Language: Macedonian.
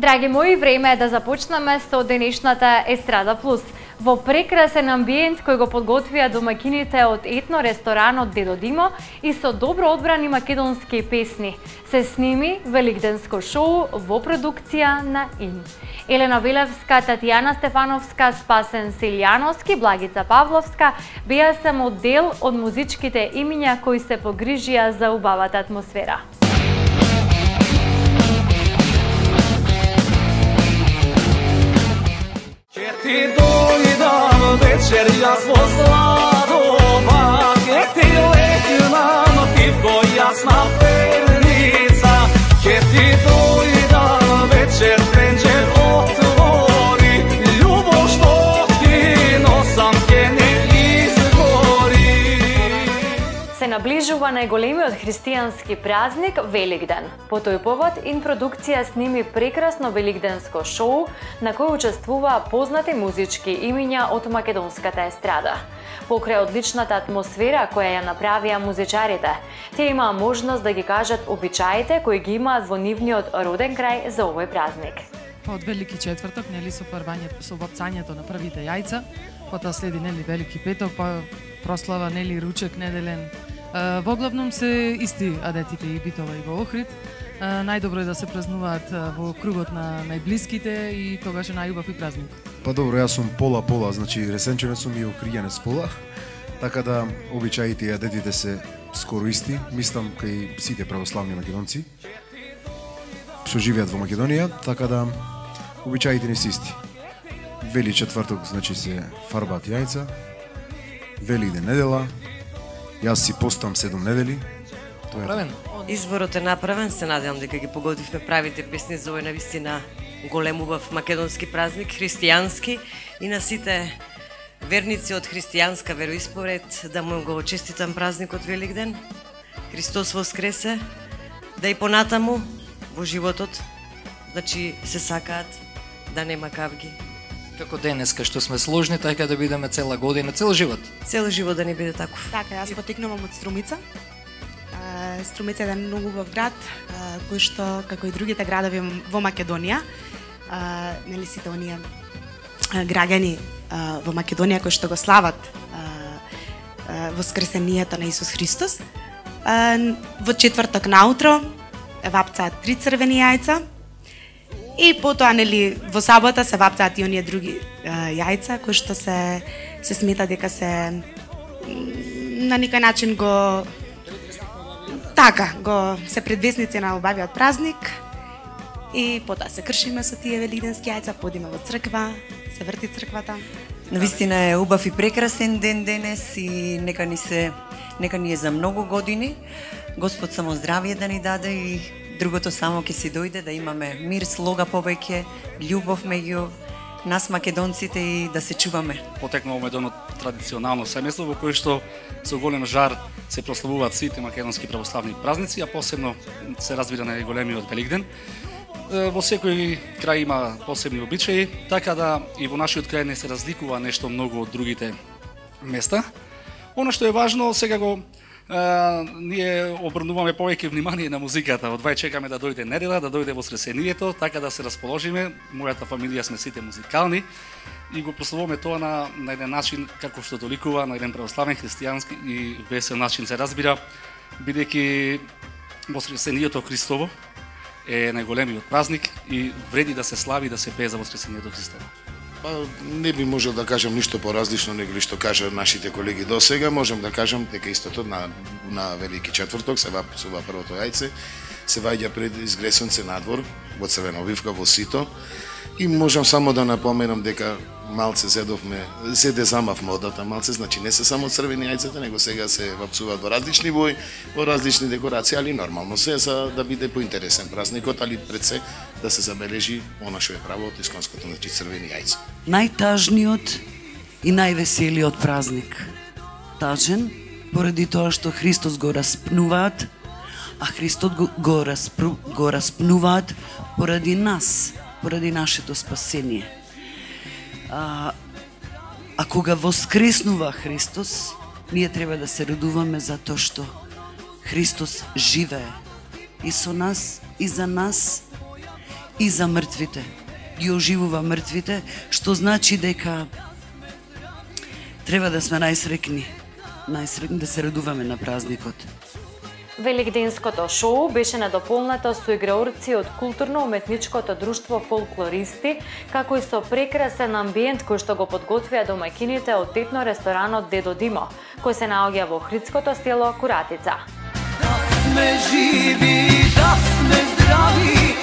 Драги мои, време е да започнеме со денешната Естрада Плюс. Во прекрасен амбиент кој го подготвија домакините од етно-ресторанот Дедо Димо и со добро одбрани македонски песни, се сними великденско шоу во продукција на ИН. Елена Велевска, Татјана Стефановска, Спасен Силјановски, Благица Павловска беа само дел од музичките имиња кои се погрижија за убавата атмосфера. Ti dojdam večer, jaz vo Zladova, gdje ti letila motivko jasna pernica. Gdje ti dojdam večer, penđer otvori, ljubav što ti nosam te ne izgori. Се наближува најголемиот христијански празник Великден. По тој повод ИН продукција сними прекрасно великденско шоу на кој учествуваа познати музички имиња од македонската естрада. Покрај одличната атмосфера која ја направија музичарите, тие имаа можност да ги кажат обичаите кои ги имаат во нивниот роден крај за овој празник. Од Велики четврток, нели, со бапцањето на првите јајца, потоа следи, нели, Велики петок, па прослава, нели, ручек неделен. Во главном се исти адетите и битова и во Охрид. Најдобро е да се празнуваат во кругот на најблиските и тогаш е најубав и празник. Па добро, јас сум пола, значи ресенченец сум и охријанец пола, така да обичаите и адетите се скоро исти, мислам кај сите православни македонци што живеат во Македонија, така да обичаите не се исти. Вели четврток, значи се фарбаат јајца, Великден недела, јас си постам 7 недели. Тоа е направен. Изборот е направен, се надевам дека ги погодивме правите песни за овој навистина голем убав македонски празник, христијански, и на сите верници од христијанска вероисповед да му го честитам празникот Великден. Христос воскресе, да и понатаму во животот, значи се сакаат да нема кавги. Како денеска што сме сложни, така да бидеме цела година, цел живот. Цел живот да не биде таков. Така, јас потекнувам од Струмица. Струмица е еден многу убав град, кој што, како и другите градови во Македонија, нели сите оние граѓани во Македонија кои што го слават воскресението на Исус Христос, во четврток наутро вапцаат 3 црвени јајца и потоа, нели, во сабота се вапцаат и оние други јајца кои што се смета дека се на никој начин го се предвесници на убавиот празник, и потоа се кршиме со тие великденски јајца, подиме во црква, се врти црквата. Навистина е убав и прекрасен ден денес и нека ни е за многу години. Господ само здравје да ни даде и другото само ќе си дојде, да имаме мир, слога повеќе, љубов меѓу нас македонците и да се чуваме. Потекнуваме од едно традиционално семејство во кое што со голем жар се прославуваат сите македонски православни празници, а посебно се разбира најголемиот Великден. Во секој крај има посебни обичаи, така да и во нашиот крај не се разликува нешто многу од другите места. Она што е важно, сега ние обрнуваме повеќе внимание на музиката. Одвај чекаме да дојде недела, да дојде воскресението, така да се расположиме. Мојата фамилија сме сите музикални и го прославуваме тоа на еден начин како што доликува, на еден православен, христијански и весел начин се разбира, бидејќи воскресението Христово е најголемиот празник и вреди да се слави, да се пее за воскресението Христово. Не би можел да кажам ништо поразлично него што кажа нашите колеги до сега. Можам да кажам дека истото на Велики четврток се вапсува првото јајце, се ваѓа пред изгресонце надвор во црвена обивка во сито, и можам само да напоменам дека малце зеде замав модата малце, значи не се само црвени јајцата, него сега се вапсуваат во различни бои, во различни декорации, али нормално се за да биде поинтересен празникот, али пред се да се забележи она што е право од исконското, значи црвени јајца. Најтажниот и највеселиот празник. Тажен поради тоа што Христос го распнуваат, а Христос го распнуваат поради нас, поради нашето спасение. А кога воскреснува Христос, ние треба да се радуваме затоа што Христос живее и со нас, и за нас, и за мртвите. Ги оживува мртвите, што значи дека треба да сме најсрекни да се радуваме на празникот. Великденското шоу беше надополнато со играорци од културно-уметничкото друштво Фолклористи, како и со прекрасен амбиент кој што го подготвија домаќините од етно-ресторанот Дедо Димо, кој се наоѓа во Охридското село Куратица. Да сме живи, да сме здрави,